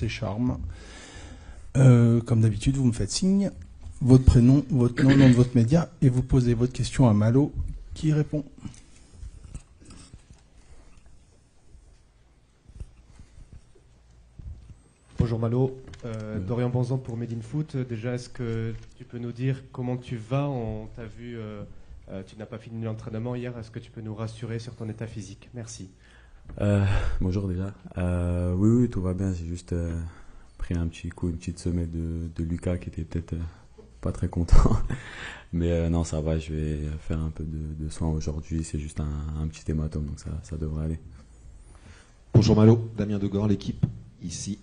force et charme. Comme d'habitude, vous me faites signe, votre prénom, votre nom, le nom de votre média, et vous posez votre question à Malo, qui répond. Bonjour Malo, Dorian Bonzan pour Made in Foot. Déjà, est-ce que tu peux nous dire comment tu vas? On t'a vu, tu n'as pas fini l'entraînement hier. Est-ce que tu peux nous rassurer sur ton état physique? Merci. Bonjour déjà. Oui, tout va bien. J'ai juste pris un petit coup, une petite semelle de Lucas qui était peut-être pas très content. Mais non, ça va. Je vais faire un peu de soin aujourd'hui. C'est juste un petit hématome, donc ça devrait aller. Bonjour Malo, Damien Degor, l'équipe ici.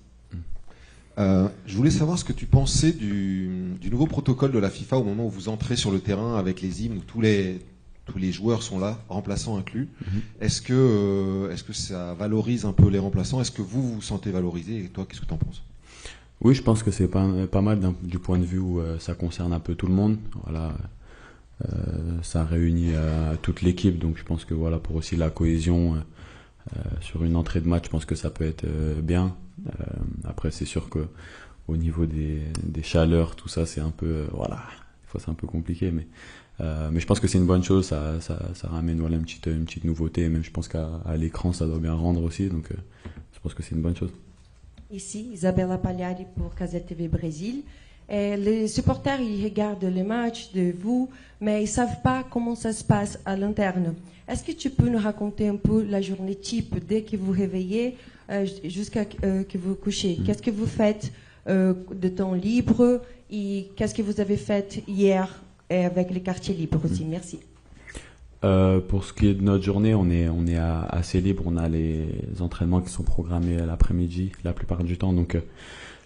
Je voulais savoir ce que tu pensais du nouveau protocole de la FIFA au moment où vous entrez sur le terrain avec les hymnes où tous les joueurs sont là, remplaçants inclus. Est-ce que ça valorise un peu les remplaçants? Est-ce que vous vous sentez valorisé? Et toi, qu'est-ce que tu en penses? Oui, je pense que c'est pas mal du point de vue où ça concerne un peu tout le monde. Voilà, ça réunit toute l'équipe, donc je pense que voilà, pour aussi la cohésion sur une entrée de match, je pense que ça peut être bien. Après, c'est sûr que au niveau des chaleurs, tout ça, c'est un peu voilà, des fois c'est un peu compliqué, mais je pense que c'est une bonne chose. Ça ramène voilà une petite nouveauté. Même je pense qu'à l'écran, ça doit bien rendre aussi. Donc, je pense que c'est une bonne chose. Ici, Isabella Pagliari pour Casette TV Brésil. Et les supporters, ils regardent les matchs de vous, mais ils ne savent pas comment ça se passe à l'interne. Est-ce que tu peux nous raconter un peu la journée type dès que vous réveillez jusqu'à que vous couchez? Qu'est-ce que vous faites de temps libre et qu'est-ce que vous avez fait hier avec les quartiers libres aussi? Merci. Pour ce qui est de notre journée, on est assez libre. On a les entraînements qui sont programmés l'après-midi la plupart du temps. Donc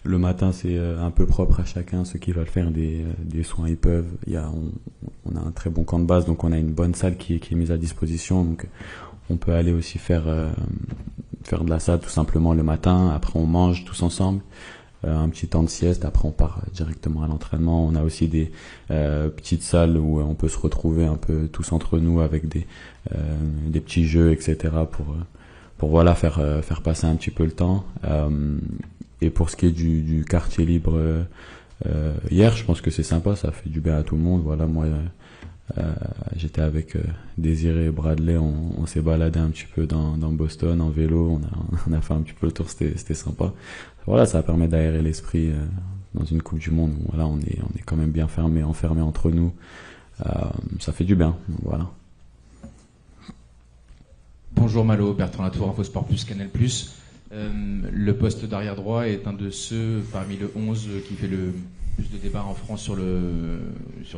le matin, c'est un peu propre à chacun. Ceux qui veulent faire des soins, ils peuvent. On a un très bon camp de base, donc on a une bonne salle qui est mise à disposition. Donc on peut aller aussi faire de la salle tout simplement le matin. Après, on mange tous ensemble. Un petit temps de sieste, après on part directement à l'entraînement. On a aussi des petites salles où on peut se retrouver un peu tous entre nous avec des petits jeux, etc. pour voilà faire passer un petit peu le temps. Et pour ce qui est du quartier libre hier, je pense que c'est sympa, ça fait du bien à tout le monde. Voilà, moi j'étais avec Désiré et Bradley, on s'est baladé un petit peu dans Boston en vélo, on a fait un petit peu le tour, c'était sympa. Voilà, ça permet d'aérer l'esprit dans une Coupe du Monde où voilà, on est quand même bien enfermé entre nous. Ça fait du bien, voilà. Bonjour Malo, Bertrand Latour, Infosport Plus, Canal Plus. Le poste d'arrière droit est un de ceux parmi le 11 qui fait le plus de débats en France sur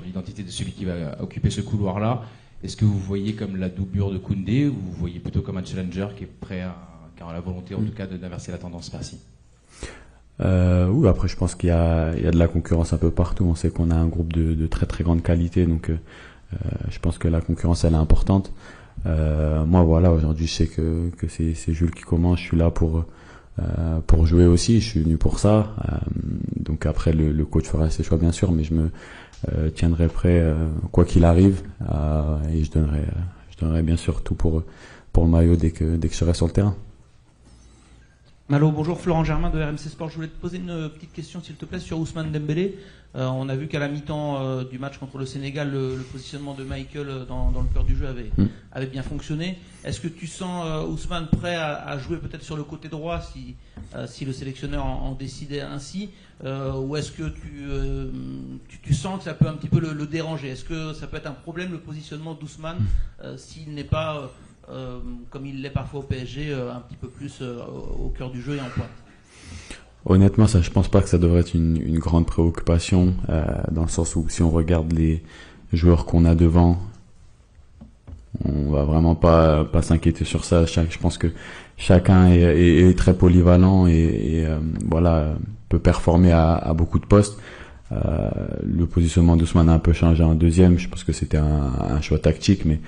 l'identité de celui qui va occuper ce couloir-là. Est-ce que vous voyez comme la doublure de Koundé ou vous voyez plutôt comme un challenger qui est prêt qui a la volonté en tout cas d'inverser la tendance? Merci. Oui, après je pense qu'il y a de la concurrence un peu partout. On sait qu'on a un groupe de très très grande qualité, donc je pense que la concurrence elle est importante. Moi voilà, aujourd'hui je sais que c'est Jules qui commence, je suis là pour jouer aussi, je suis venu pour ça. Donc après le coach fera ses choix bien sûr, mais je me tiendrai prêt quoi qu'il arrive, et je donnerai bien sûr tout pour le maillot dès que je serai sur le terrain. Malo, bonjour, Florent Germain de RMC Sport. Je voulais te poser une petite question, s'il te plaît, sur Ousmane Dembélé. On a vu qu'à la mi-temps du match contre le Sénégal, le positionnement de Michael dans le cœur du jeu avait bien fonctionné. Est-ce que tu sens Ousmane prêt à jouer peut-être sur le côté droit si le sélectionneur en décidait ainsi, ou est-ce que tu sens que ça peut un petit peu le déranger? Est-ce que ça peut être un problème, le positionnement d'Ousmane, s'il n'est pas... comme il l'est parfois au PSG, un petit peu plus au cœur du jeu et en pointe? Honnêtement, ça, je pense pas que ça devrait être une grande préoccupation, dans le sens où si on regarde les joueurs qu'on a devant, on va vraiment pas s'inquiéter sur ça. Je pense que chacun est très polyvalent et voilà, peut performer à beaucoup de postes. Le positionnement d'Ousmane a un peu changé en deuxième. Je pense que c'était un choix tactique, mais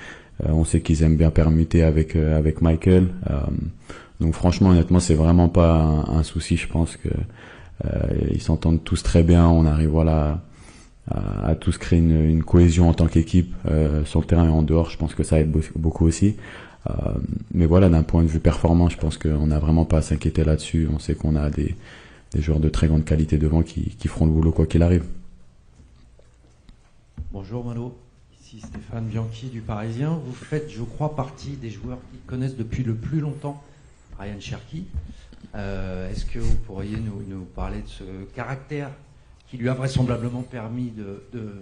on sait qu'ils aiment bien permuter avec Michael. Donc franchement, honnêtement, c'est vraiment pas un souci. Je pense que ils s'entendent tous très bien. On arrive voilà à tous créer une cohésion en tant qu'équipe sur le terrain et en dehors. Je pense que ça aide beaucoup aussi. Mais voilà, d'un point de vue performant, je pense qu'on n'a vraiment pas à s'inquiéter là-dessus. On sait qu'on a des joueurs de très grande qualité devant qui feront le boulot quoi qu'il arrive. Bonjour Malo, ici Stéphane Bianchi du Parisien. Vous faites, je crois, partie des joueurs qui connaissent depuis le plus longtemps Ryan Cherki. Est-ce que vous pourriez nous parler de ce caractère qui lui a vraisemblablement permis de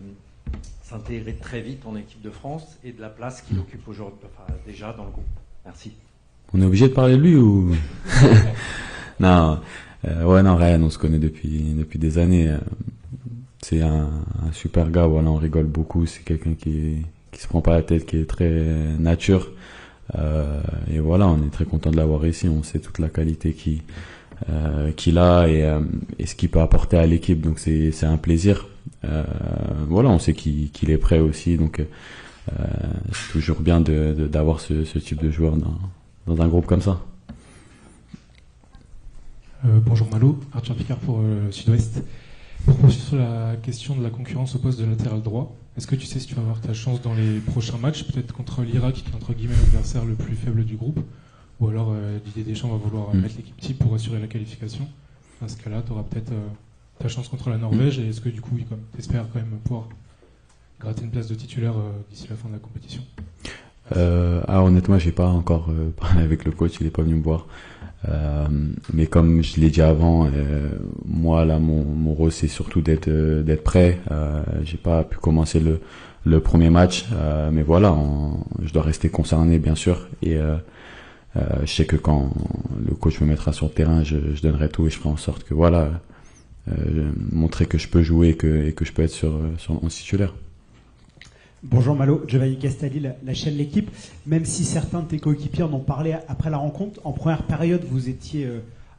s'intégrer très vite en équipe de France et de la place qu'il occupe aujourd'hui, enfin, déjà dans le groupe? Merci. On est obligé de parler de lui ou Non, non, Ryan, on se connaît depuis des années. C'est un super gars, voilà, on rigole beaucoup. C'est quelqu'un qui se prend pas la tête, qui est très nature. Et voilà, on est très content de l'avoir ici. On sait toute la qualité qu'il a et ce qu'il peut apporter à l'équipe. Donc c'est un plaisir. Voilà, on sait qu'il est prêt aussi. Donc c'est toujours bien d'avoir ce type de joueur dans un groupe comme ça. Bonjour Malo, Arthur Picard pour Sud-Ouest. Pour poursuivre sur la question de la concurrence au poste de latéral droit, est-ce que tu sais si tu vas avoir ta chance dans les prochains matchs, peut-être contre l'Irak, qui est entre guillemets l'adversaire le plus faible du groupe, ou alors Didier Deschamps va vouloir mettre l'équipe type pour assurer la qualification? Dans ce cas-là, tu auras peut-être ta chance contre la Norvège, et est-ce que du coup, tu espères quand même pouvoir gratter une place de titulaire d'ici la fin de la compétition? Honnêtement, j'ai pas encore parlé avec le coach, il est pas venu me voir. Mais comme je l'ai dit avant, moi là mon rôle c'est surtout d'être prêt. J'ai pas pu commencer le premier match, mais voilà, je dois rester concerné bien sûr. Et je sais que quand le coach me mettra sur le terrain, je donnerai tout et je ferai en sorte que voilà, montrer que je peux jouer et que je peux être en titulaire. Bonjour Malo, Giovanni Castelli, la chaîne L'Équipe. Même si certains de tes coéquipiers en ont parlé après la rencontre, en première période, vous étiez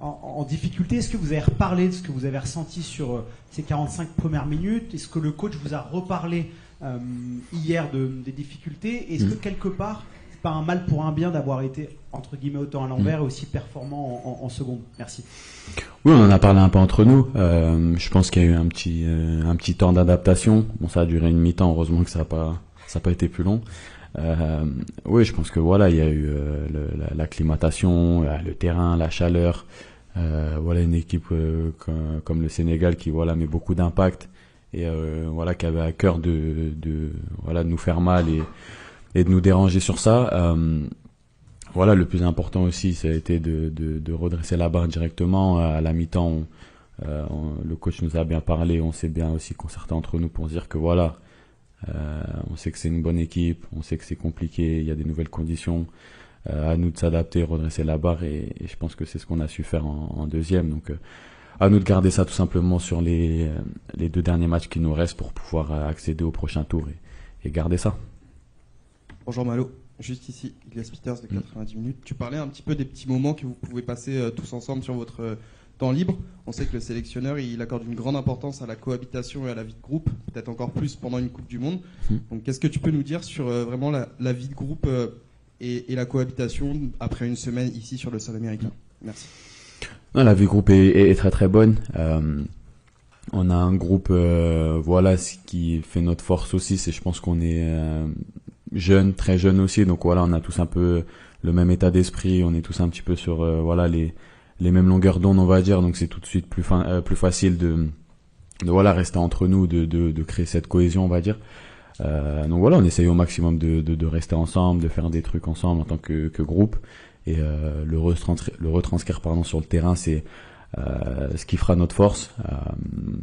en difficulté. Est-ce que vous avez reparlé de ce que vous avez ressenti sur ces 45 premières minutes? Est-ce que le coach vous a reparlé hier des difficultés? Est-ce que quelque part, c'est pas un mal pour un bien d'avoir été, entre guillemets, autant à l'envers et aussi performant en seconde? Merci. Oui, on en a parlé un peu entre nous. Je pense qu'il y a eu un petit temps d'adaptation. Bon, ça a duré une mi-temps. Heureusement que ça a pas été plus long. Oui, je pense que voilà, il y a eu l'acclimatation, le terrain, la chaleur. Voilà, une équipe comme le Sénégal qui voilà met beaucoup d'impact et voilà qui avait à cœur de nous faire mal et de nous déranger sur ça. Voilà, le plus important aussi, ça a été de redresser la barre directement. À la mi-temps, le coach nous a bien parlé, on s'est bien aussi concerté entre nous pour dire que voilà, on sait que c'est une bonne équipe, on sait que c'est compliqué, il y a des nouvelles conditions, à nous de s'adapter, redresser la barre et je pense que c'est ce qu'on a su faire en deuxième. Donc à nous de garder ça tout simplement sur les 2 derniers matchs qui nous restent pour pouvoir accéder au prochain tour et garder ça. Bonjour Malo. Juste ici, Ilias Peters de 90 minutes. Tu parlais un petit peu des petits moments que vous pouvez passer tous ensemble sur votre temps libre. On sait que le sélectionneur, il accorde une grande importance à la cohabitation et à la vie de groupe, peut-être encore plus pendant une Coupe du Monde. Donc qu'est-ce que tu peux nous dire sur vraiment la vie de groupe et la cohabitation après une semaine ici sur le sol américain? Merci. Non, la vie de groupe est très très bonne. On a un groupe, voilà, ce qui fait notre force aussi, c'est je pense qu'on est jeunes, très jeunes aussi, donc voilà, on a tous un peu le même état d'esprit, on est tous un petit peu sur voilà les mêmes longueurs d'onde, on va dire, donc c'est tout de suite plus facile de voilà rester entre nous, de créer cette cohésion, on va dire. Donc voilà, on essaye au maximum de rester ensemble, de faire des trucs ensemble en tant que groupe et le retranscrire sur le terrain, c'est ce qui fera notre force.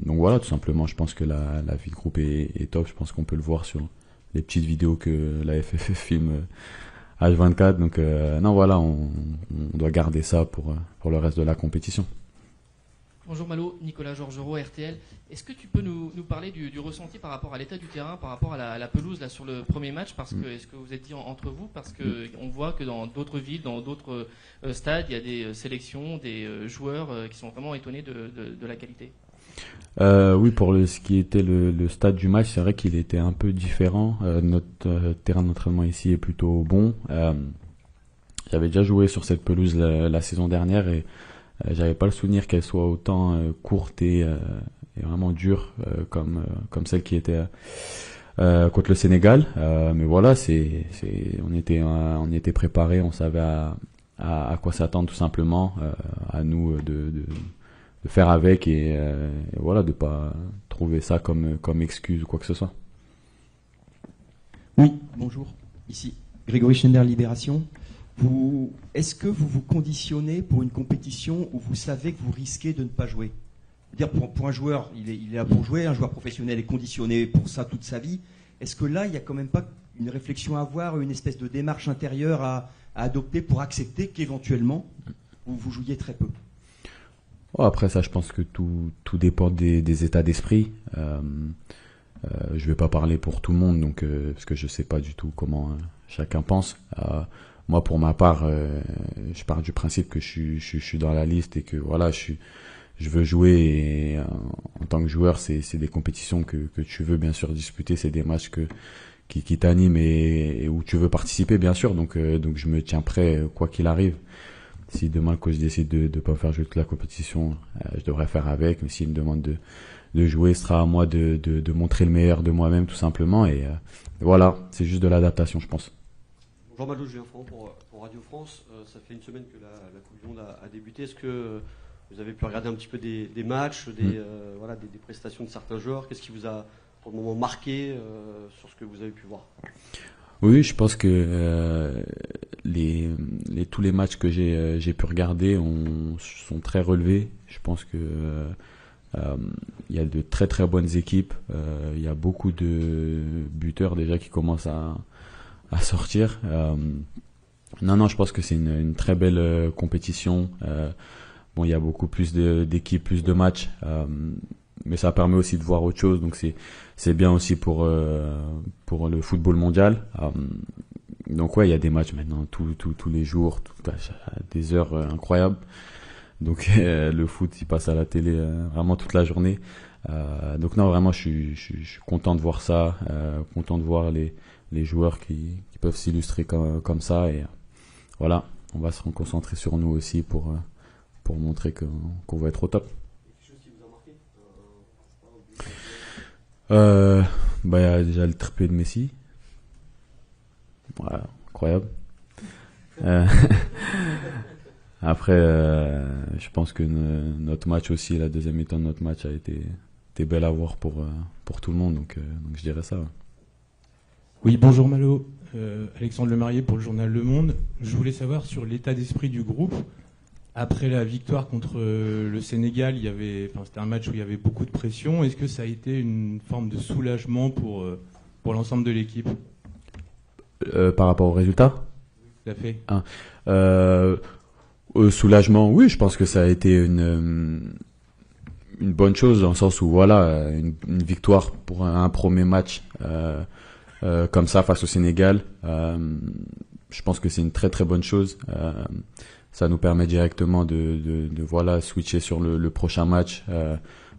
Donc voilà, tout simplement, je pense que la vie de groupe est top, je pense qu'on peut le voir sur les petites vidéos que la FFF filme H24. Donc non, voilà, on doit garder ça pour le reste de la compétition. Bonjour Malo, Nicolas Georgerot, RTL. Est-ce que tu peux nous parler du ressenti par rapport à l'état du terrain, par rapport à la pelouse là sur le premier match, parce que est-ce que vous êtes dit entre vous, parce que on voit que dans d'autres villes, dans d'autres stades, il y a des sélections, des joueurs qui sont vraiment étonnés de la qualité. Oui, pour ce qui était le stade du match, c'est vrai qu'il était un peu différent. Notre terrain d'entraînement ici est plutôt bon. J'avais déjà joué sur cette pelouse la saison dernière et j'avais pas le souvenir qu'elle soit autant courte et vraiment dure comme celle qui était contre le Sénégal. Mais voilà, on était préparés, on savait à quoi s'attendre tout simplement. À nous faire avec et voilà, de pas trouver ça comme excuse ou quoi que ce soit. Oui, bonjour. Ici Grégory Schneider, Libération. Est-ce que vous vous conditionnez pour une compétition où vous savez que vous risquez de ne pas jouer? C'est-à-dire pour un joueur, il est là pour jouer, un joueur professionnel est conditionné pour ça toute sa vie. Est-ce que là, il n'y a quand même pas une réflexion à avoir, une espèce de démarche intérieure à adopter pour accepter qu'éventuellement, vous jouiez très peu? Après ça, je pense que tout dépend des états d'esprit. Je vais pas parler pour tout le monde, donc parce que je sais pas du tout comment chacun pense. Moi, pour ma part, je pars du principe que je suis dans la liste et que voilà, je veux jouer. Et en tant que joueur, c'est des compétitions que tu veux bien sûr disputer. C'est des matchs qui t'animent et où tu veux participer, bien sûr. Donc je me tiens prêt quoi qu'il arrive. Si demain le coach décide de pas faire jouer toute la compétition, je devrais faire avec. Mais s'il me demande de jouer, ce sera à moi de montrer le meilleur de moi-même, tout simplement. Et voilà, c'est juste de l'adaptation, je pense. Bonjour Malo, Julien Franc pour Radio France. Ça fait une semaine que la Coupe du Monde a débuté. Est-ce que vous avez pu regarder un petit peu des matchs, des prestations de certains joueurs? Qu'est-ce qui vous a pour le moment marqué sur ce que vous avez pu voir? Oui, je pense que tous les matchs que j'ai pu regarder sont très relevés. Je pense que il y a de très très bonnes équipes. Il y a beaucoup de buteurs déjà qui commencent à sortir. Non, je pense que c'est une très belle compétition. Bon, il y a beaucoup plus d'équipes, plus de matchs, mais ça permet aussi de voir autre chose. Donc c'est bien aussi pour le football mondial. Donc ouais, il y a des matchs maintenant tous les jours, à des heures incroyables. Donc le foot, il passe à la télé vraiment toute la journée. Donc non, vraiment, je suis content de voir ça, content de voir les joueurs qui peuvent s'illustrer comme ça. Et voilà, on va se concentrer sur nous aussi pour montrer qu'on va être au top. Quelque chose qui vous a marqué? Il y a déjà le triplé de Messi. Voilà, incroyable. Après, je pense que notre match aussi, la deuxième mi-temps de notre match a été belle à voir pour tout le monde. Donc je dirais ça. Ouais. Oui, bonjour Malo. Alexandre Lemarié pour le journal Le Monde. Je voulais savoir sur l'état d'esprit du groupe. Après la victoire contre le Sénégal, c'était un match où il y avait beaucoup de pression. Est-ce que ça a été une forme de soulagement pour l'ensemble de l'équipe? Par rapport au résultat? Tout à fait. Soulagement, oui, je pense que ça a été une bonne chose dans le sens où voilà, une victoire pour un premier match comme ça face au Sénégal. Je pense que c'est une très très bonne chose. Ça nous permet directement de voilà switcher sur le prochain match,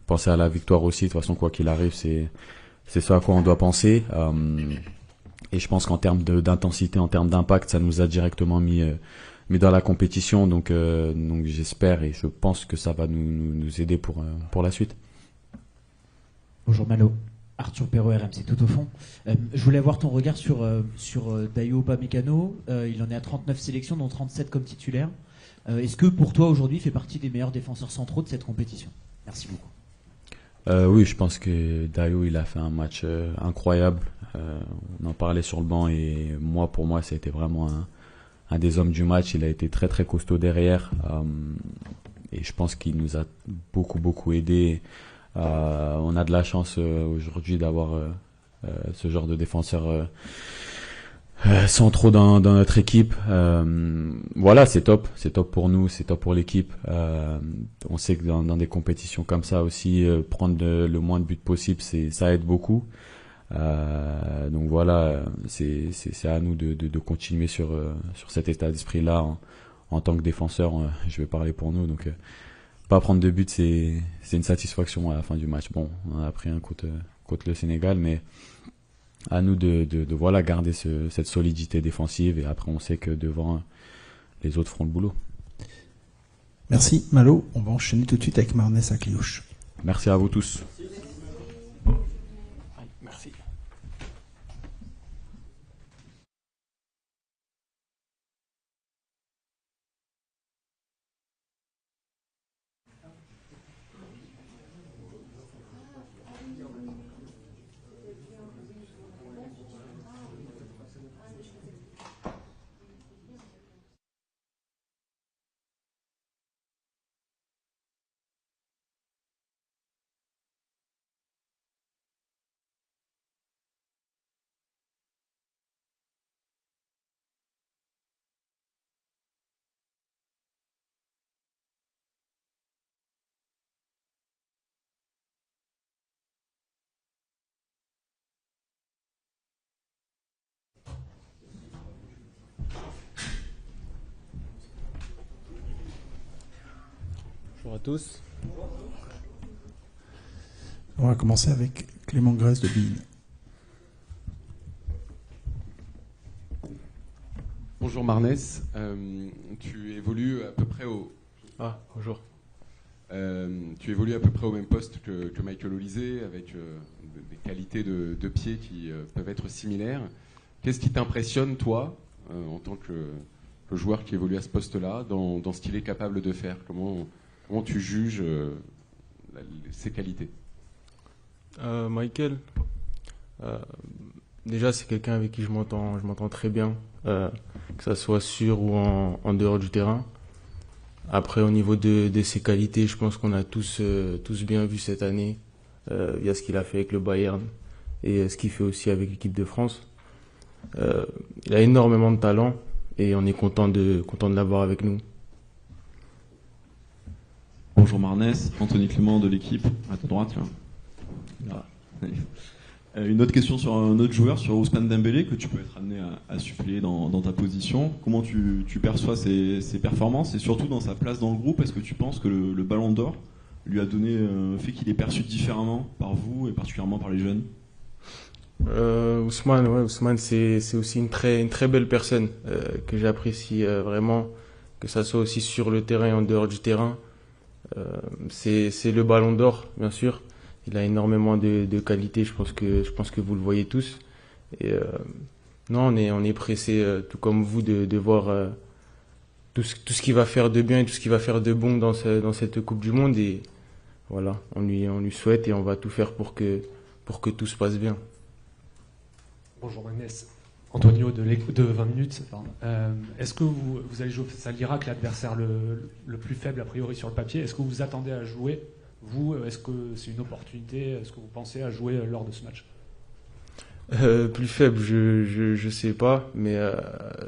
penser à la victoire aussi. De toute façon, quoi qu'il arrive, c'est ce à quoi on doit penser. Et je pense qu'en termes d'intensité, en termes d'impact, ça nous a directement mis dans la compétition. Donc j'espère et je pense que ça va nous aider pour la suite. Bonjour Malo. Arthur Perrault, RMC tout au fond. Je voulais avoir ton regard sur Dayo Upamecano. Il en est à 39 sélections, dont 37 comme titulaire. Est-ce que pour toi aujourd'hui il fait partie des meilleurs défenseurs centraux de cette compétition? Merci beaucoup. Oui, je pense que Dayo il a fait un match incroyable. On en parlait sur le banc et pour moi ça a été vraiment un des hommes du match. Il a été très très costaud derrière et je pense qu'il nous a beaucoup aidé. On a de la chance aujourd'hui d'avoir ce genre de défenseurs centraux dans notre équipe. Voilà, c'est top pour nous, c'est top pour l'équipe. On sait que dans des compétitions comme ça aussi, prendre le moins de buts possible, ça aide beaucoup. Donc voilà, c'est à nous de continuer sur cet état d'esprit-là en tant que défenseur. Je vais parler pour nous, donc pas prendre de but, c'est une satisfaction à la fin du match. Bon, on a pris un contre le Sénégal, mais à nous de voilà garder cette solidité défensive et après on sait que devant les autres feront le boulot. Merci Malo, on va enchaîner tout de suite avec Marnès à Cliouche. Merci à vous tous. Merci. Bonjour à tous. On va commencer avec Clément Grèce de Bille. Bonjour Marnès, tu évolues à peu près au... Ah, bonjour. Tu évolues à peu près au même poste que Michael Olise, avec des qualités de pied qui peuvent être similaires. Qu'est-ce qui t'impressionne, toi, en tant que joueur qui évolue à ce poste-là, dans ce qu'il est capable de faire? Comment tu juges ses qualités? Michael, déjà c'est quelqu'un avec qui je m'entends très bien, que ça soit sur ou en dehors du terrain. Après, au niveau de ses qualités, je pense qu'on a tous bien vu cette année, via ce qu'il a fait avec le Bayern et ce qu'il fait aussi avec l'équipe de France. Il a énormément de talent et on est content de l'avoir avec nous. Bonjour Marnès, Anthony Clément de l'équipe, à ta droite. Là. Une autre question sur un autre joueur, sur Ousmane Dembélé, que tu peux être amené à suppléer dans ta position. Comment tu perçois ses performances et surtout dans sa place dans le groupe? Est-ce que tu penses que le Ballon d'Or lui a donné, fait qu'il est perçu différemment par vous et particulièrement par les jeunes? Ousmane, c'est aussi une très belle personne que j'apprécie vraiment, que ça soit aussi sur le terrain et en dehors du terrain. C'est le Ballon d'Or, bien sûr. Il a énormément de qualités, je pense que vous le voyez tous. Et non, on est pressé, tout comme vous, de voir tout ce qu'il va faire de bien et tout ce qu'il va faire de bon dans cette Coupe du Monde. Et voilà, on lui souhaite et on va tout faire pour que tout se passe bien. Bonjour Magnès, Antonio de 20 minutes. Est-ce que vous allez jouer face à l'Irak, l'adversaire le plus faible a priori sur le papier? Est-ce que vous vous attendez à jouer? Vous, est-ce que c'est une opportunité? Est-ce que vous pensez à jouer lors de ce match? Plus faible, je sais pas, mais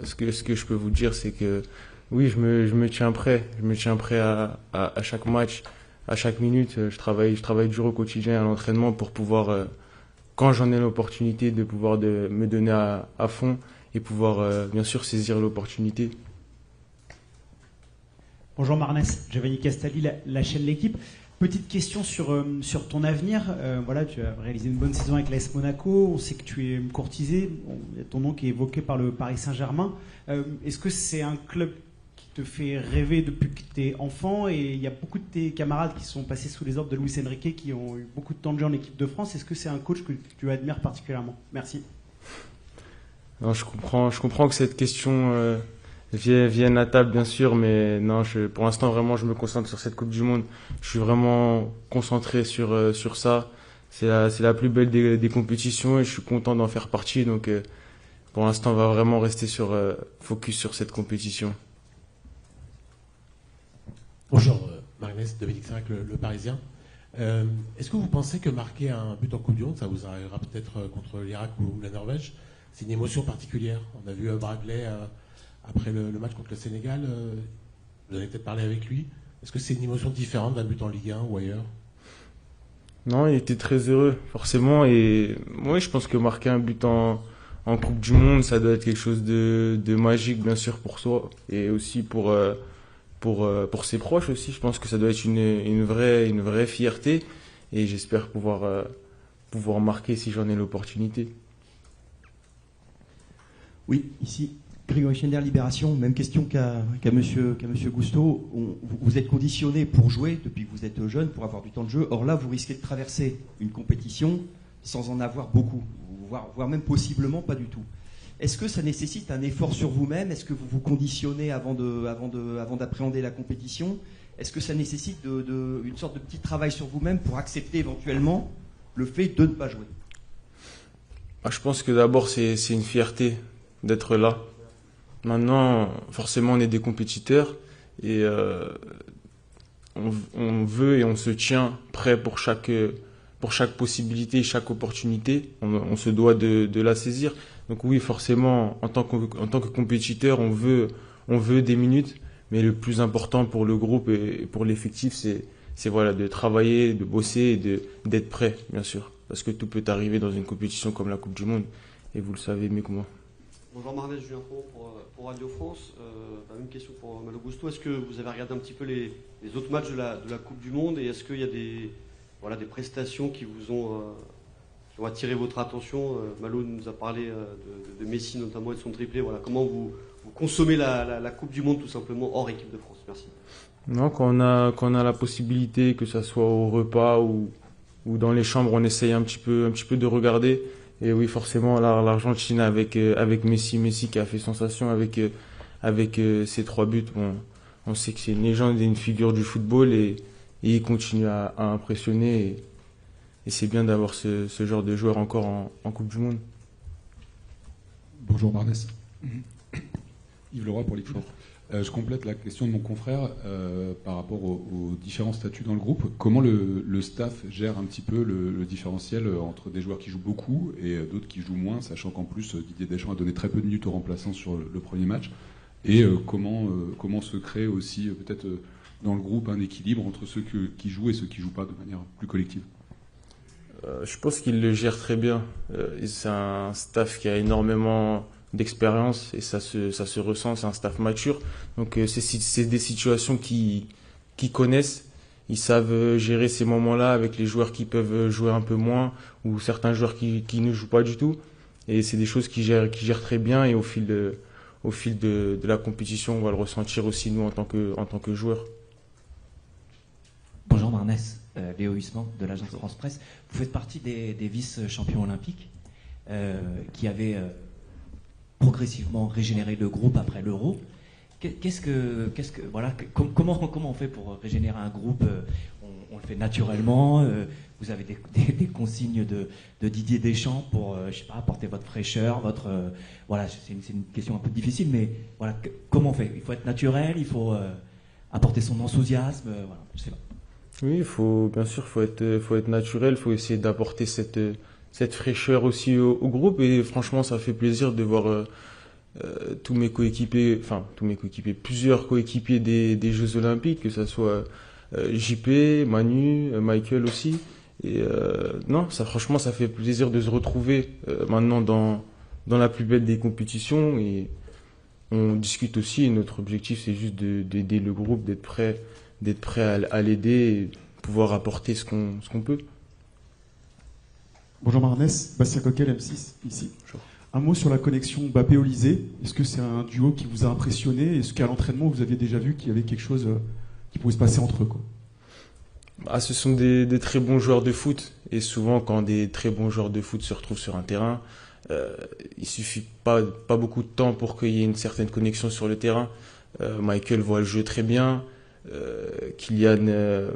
ce que je peux vous dire, c'est que oui, je me tiens prêt. Je me tiens prêt à chaque match, à chaque minute. Je travaille dur au quotidien à l'entraînement pour pouvoir, quand j'en ai l'opportunité, de pouvoir me donner à fond et pouvoir bien sûr saisir l'opportunité. Bonjour Marnès, Giovanni Castaldi, la chaîne L'équipe. Petite question sur ton avenir. Voilà, tu as réalisé une bonne saison avec l'AS Monaco. On sait que tu es courtisé. Il y a ton nom qui est évoqué par le Paris Saint-Germain. Est-ce que c'est un club qui te fait rêver depuis que tu es enfant? Et il y a beaucoup de tes camarades qui sont passés sous les ordres de Luis Enrique, qui ont eu beaucoup de temps de jeu en équipe de France. Est-ce que c'est un coach que tu admires particulièrement? Merci. Non, je comprends que cette question vienne à table, bien sûr, mais non, pour l'instant, vraiment, je me concentre sur cette Coupe du Monde. Je suis vraiment concentré sur ça. C'est la plus belle des compétitions et je suis content d'en faire partie. Donc, pour l'instant, on va vraiment rester focus sur cette compétition. Bonjour, Magnès, Dominique Serac, le Parisien. Est-ce que vous pensez que marquer un but en Coupe du Monde, ça vous arrivera peut-être contre l'Irak ou la Norvège? C'est une émotion particulière. On a vu Bradley après le match contre le Sénégal, vous avez peut-être parlé avec lui. Est-ce que c'est une émotion différente d'un but en Ligue 1 ou ailleurs? Non, il était très heureux, forcément. Et oui, je pense que marquer un but en Coupe du Monde, ça doit être quelque chose de magique, bien sûr, pour soi. Et aussi pour ses proches aussi. Je pense que ça doit être une vraie fierté. Et j'espère pouvoir marquer si j'en ai l'opportunité. Oui, ici. Grégory Schneider, Libération, même question qu'à monsieur Gousteau. Vous êtes conditionné pour jouer depuis que vous êtes jeune, pour avoir du temps de jeu. Or là, vous risquez de traverser une compétition sans en avoir beaucoup, voire même possiblement pas du tout. Est-ce que ça nécessite un effort sur vous-même? Est-ce que vous vous conditionnez avant d'appréhender la compétition? Est-ce que ça nécessite une sorte de petit travail sur vous-même pour accepter éventuellement le fait de ne pas jouer? Je pense que d'abord, c'est une fierté d'être là. Maintenant, forcément, on est des compétiteurs et on veut et on se tient prêt pour chaque possibilité, chaque opportunité. On se doit de la saisir. Donc oui, forcément, en tant que compétiteur, on veut des minutes, mais le plus important pour le groupe et pour l'effectif, c'est voilà, de travailler, de bosser et d'être prêt, bien sûr. Parce que tout peut arriver dans une compétition comme la Coupe du Monde, et vous le savez mieux que moi. Bonjour Marnès, Julien Font pour Radio France. Une question pour Malo Gusto. Est-ce que vous avez regardé un petit peu les autres matchs de la Coupe du Monde et est-ce qu'il y a des prestations qui vous ont attiré votre attention? Malo nous a parlé de Messi notamment et de son triplé. Voilà, comment vous consommez la Coupe du Monde tout simplement hors équipe de France? Merci. Non, quand on a la possibilité, que ça soit au repas ou dans les chambres, on essaye un petit peu de regarder. Et oui, forcément, l'Argentine avec Messi qui a fait sensation avec ses 3 buts. Bon, on sait que c'est une légende et une figure du football et il continue à impressionner. Et c'est bien d'avoir ce genre de joueur encore en Coupe du Monde. Bonjour Marnès. Yves Leroy pour Ligue 1. Je complète la question de mon confrère par rapport aux différents statuts dans le groupe. Comment le staff gère un petit peu le différentiel entre des joueurs qui jouent beaucoup et d'autres qui jouent moins, sachant qu'en plus Didier Deschamps a donné très peu de minutes aux remplaçants sur le premier match. Et comment se crée aussi peut-être dans le groupe un équilibre entre ceux qui jouent et ceux qui jouent pas de manière plus collective? Je pense qu'il le gère très bien. C'est un staff qui a énormément d'expérience et ça se ressent, c'est un staff mature. Donc c'est des situations qu'ils connaissent. Ils savent gérer ces moments-là avec les joueurs qui peuvent jouer un peu moins ou certains joueurs qui ne jouent pas du tout. Et c'est des choses qu'ils gèrent très bien et au fil de la compétition, on va le ressentir aussi nous en tant que joueurs. Bonjour Marnès, Léo Huisman de l'agence France Presse. Vous faites partie des vice-champions olympiques qui avaient progressivement régénérer le groupe après l'Euro. Comment on fait pour régénérer un groupe? On le fait naturellement. Vous avez des consignes de Didier Deschamps pour, apporter votre fraîcheur, c'est une question un peu difficile, mais voilà, comment on fait? Il faut être naturel, il faut apporter son enthousiasme, je sais pas. Oui, bien sûr, faut être naturel, il faut essayer d'apporter cette fraîcheur aussi au groupe et franchement ça fait plaisir de voir tous mes coéquipiers, plusieurs coéquipiers des Jeux Olympiques, que ça soit JP, Manu, Michael aussi. Et franchement ça fait plaisir de se retrouver maintenant dans la plus belle des compétitions et on discute aussi et notre objectif c'est juste d'aider le groupe, d'être prêt à l'aider et pouvoir apporter ce qu'on peut. Bonjour Marnès, Bastien Coquel, M6, ici. Bonjour. Un mot sur la connexion Mbappé-Olysée. Est-ce que c'est un duo qui vous a impressionné? Est-ce qu'à l'entraînement, vous aviez déjà vu qu'il y avait quelque chose qui pouvait se passer entre eux, quoi? Ce sont des très bons joueurs de foot. Et souvent, quand des très bons joueurs de foot se retrouvent sur un terrain, il suffit pas beaucoup de temps pour qu'il y ait une certaine connexion sur le terrain. Michael voit le jeu très bien. Kylian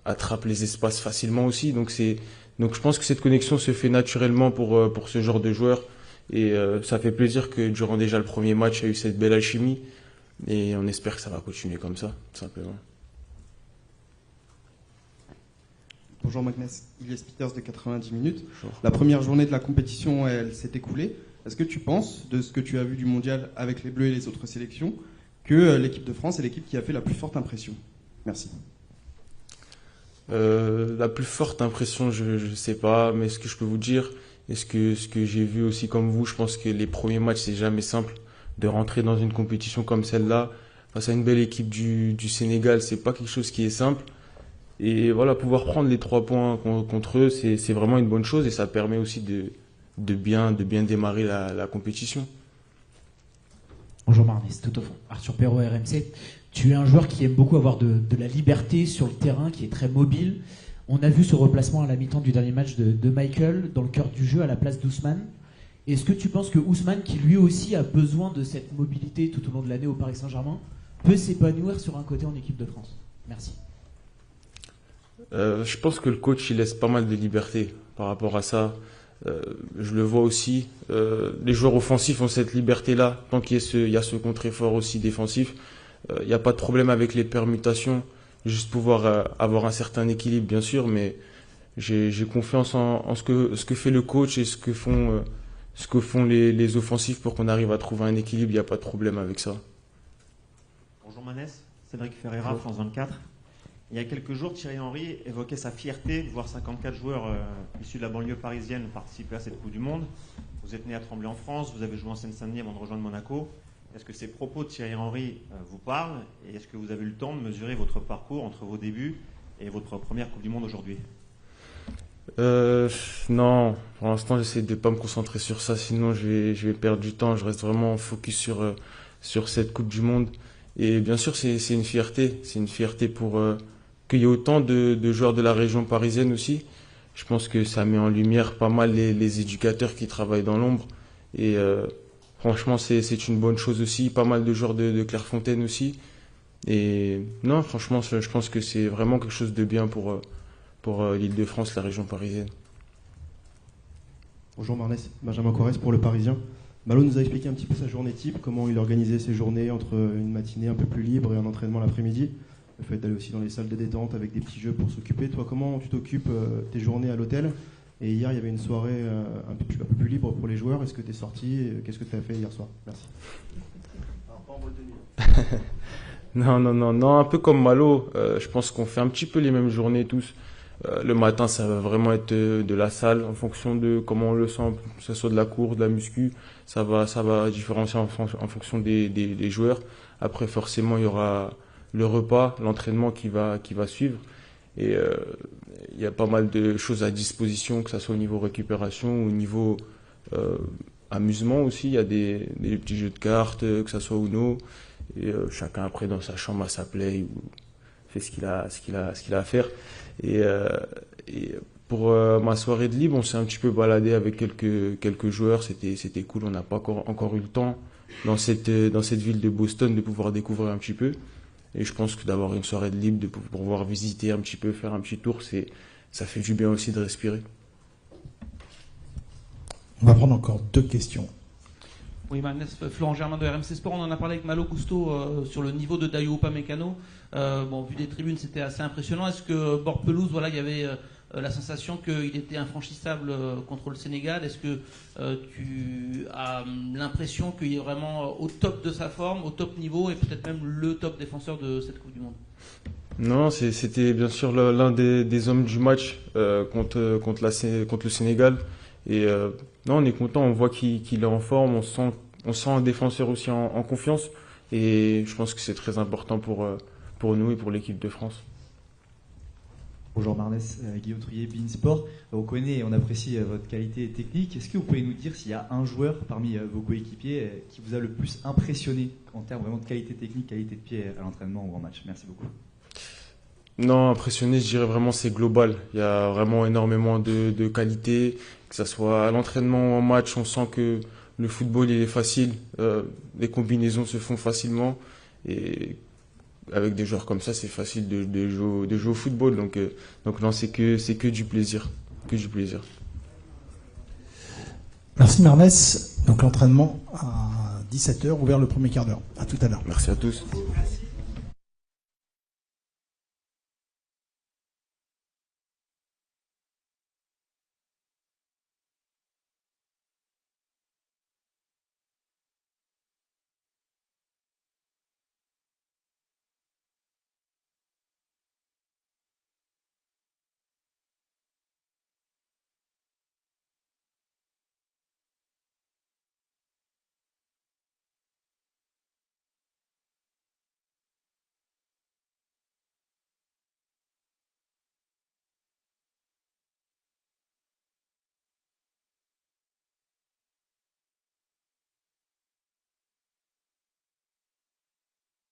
attrape les espaces facilement aussi. Donc je pense que cette connexion se fait naturellement pour ce genre de joueurs. Et ça fait plaisir que durant déjà le premier match, il y a eu cette belle alchimie. Et on espère que ça va continuer comme ça, tout simplement. Bonjour Magnès, Ilias Peters de 90 minutes. Bonjour. La première journée de la compétition, elle s'est écoulée. Est-ce que tu penses, de ce que tu as vu du mondial avec les Bleus et les autres sélections, que l'équipe de France est l'équipe qui a fait la plus forte impression? Merci. La plus forte impression, je sais pas, mais ce que je peux vous dire, et ce que j'ai vu aussi comme vous, je pense que les premiers matchs, c'est jamais simple de rentrer dans une compétition comme celle-là. Face à une belle équipe du Sénégal, c'est pas quelque chose qui est simple. Et voilà, pouvoir prendre les 3 points contre eux, c'est vraiment une bonne chose et ça permet aussi de bien démarrer la compétition. Bonjour Marnès, tout au fond. Arthur Perrault, RMC. Tu es un joueur qui aime beaucoup avoir de la liberté sur le terrain, qui est très mobile. On a vu ce replacement à la mi-temps du dernier match de Michael dans le cœur du jeu à la place d'Ousmane. Est-ce que tu penses que Ousmane, qui lui aussi a besoin de cette mobilité tout au long de l'année au Paris Saint-Germain, peut s'épanouir sur un côté en équipe de France? Merci. Je pense que le coach il laisse pas mal de liberté par rapport à ça. Je le vois aussi. Les joueurs offensifs ont cette liberté-là. Tant qu'il y a ce contre-effort aussi défensif, il n'y a pas de problème avec les permutations. Juste pouvoir avoir un certain équilibre, bien sûr, mais j'ai confiance en ce que fait le coach et ce que font les offensifs pour qu'on arrive à trouver un équilibre. Il n'y a pas de problème avec ça. Bonjour Manès, Cédric Ferreira, bonjour. France 24. Il y a quelques jours, Thierry Henry évoquait sa fierté de voir 54 joueurs issus de la banlieue parisienne participer à cette Coupe du Monde. Vous êtes né à Tremblay en France, vous avez joué en Seine-Saint-Denis avant de rejoindre Monaco. Est-ce que ces propos de Thierry Henry vous parlent et est-ce que vous avez eu le temps de mesurer votre parcours entre vos débuts et votre première Coupe du Monde aujourd'hui? Non, pour l'instant j'essaie de pas me concentrer sur ça, sinon je vais perdre du temps. Je reste vraiment focus sur cette Coupe du Monde. Et bien sûr c'est une fierté pour qu'il y ait autant de joueurs de la région parisienne aussi. Je pense que ça met en lumière pas mal les éducateurs qui travaillent dans l'ombre. Et franchement, c'est une bonne chose aussi. Pas mal de joueurs de Clairefontaine aussi. Et non, franchement, je pense que c'est vraiment quelque chose de bien pour l'Île-de-France, la région parisienne. Bonjour Marnès, Benjamin Corrès pour Le Parisien. Malo nous a expliqué un petit peu sa journée type, comment il organisait ses journées entre une matinée un peu plus libre et un entraînement l'après-midi. Le fait d'aller aussi dans les salles de détente avec des petits jeux pour s'occuper. Toi, comment tu t'occupes tes journées à l'hôtel? Et hier, il y avait une soirée un peu plus libre pour les joueurs. Est-ce que tu es sorti? Qu'est-ce que tu as fait hier soir? Merci. Alors, pas en boîte de nuit. Non, un peu comme Malo. Je pense qu'on fait un petit peu les mêmes journées tous. Le matin, ça va vraiment être de la salle en fonction de comment on le sent, que ce soit de la course, de la muscu. Ça va différencier en fonction des joueurs. Après, forcément, il y aura le repas, l'entraînement qui va suivre. Et il y a pas mal de choses à disposition, que ce soit au niveau récupération ou au niveau amusement aussi. Il y a des petits jeux de cartes, que ce soit Uno. Et chacun après dans sa chambre à sa play ou fait ce qu'il a à faire. Et pour ma soirée de libre, on s'est un petit peu baladé avec quelques joueurs. C'était cool. On n'a pas encore eu le temps dans cette ville de Boston de pouvoir découvrir un petit peu. Et je pense que d'avoir une soirée de libre, de pouvoir visiter un petit peu, faire un petit tour, ça fait du bien aussi de respirer. On va prendre encore 2 questions. Oui, Florent Germain de RMC Sport, on en a parlé avec Malo Gusto sur le niveau de Dayo Upamecano. Vu des tribunes, c'était assez impressionnant. Est-ce que bord pelouse, il y avait la sensation qu'il était infranchissable contre le Sénégal? Est-ce que tu as l'impression qu'il est vraiment au top de sa forme, au top niveau et peut-être même le top défenseur de cette Coupe du Monde? Non, c'était bien sûr l'un des hommes du match contre le Sénégal. Et non, on est content, on voit qu'il est en forme, on sent un défenseur aussi en confiance. Et je pense que c'est très important pour nous et pour l'équipe de France. Bonjour Marnès, Guillaume Trouillet, Beansport. On connaît et on apprécie votre qualité technique. Est-ce que vous pouvez nous dire s'il y a un joueur parmi vos coéquipiers qui vous a le plus impressionné en termes vraiment de qualité technique, qualité de pied à l'entraînement ou en match? Merci beaucoup. Non, impressionné, je dirais vraiment c'est global. Il y a vraiment énormément de qualité, que ce soit à l'entraînement ou en match. On sent que le football il est facile, les combinaisons se font facilement et avec des joueurs comme ça, c'est facile de jouer au football. Donc non, c'est que du plaisir, Merci Marnès. Donc l'entraînement à 17h, ouvert le premier quart d'heure. À tout à l'heure. Merci à tous.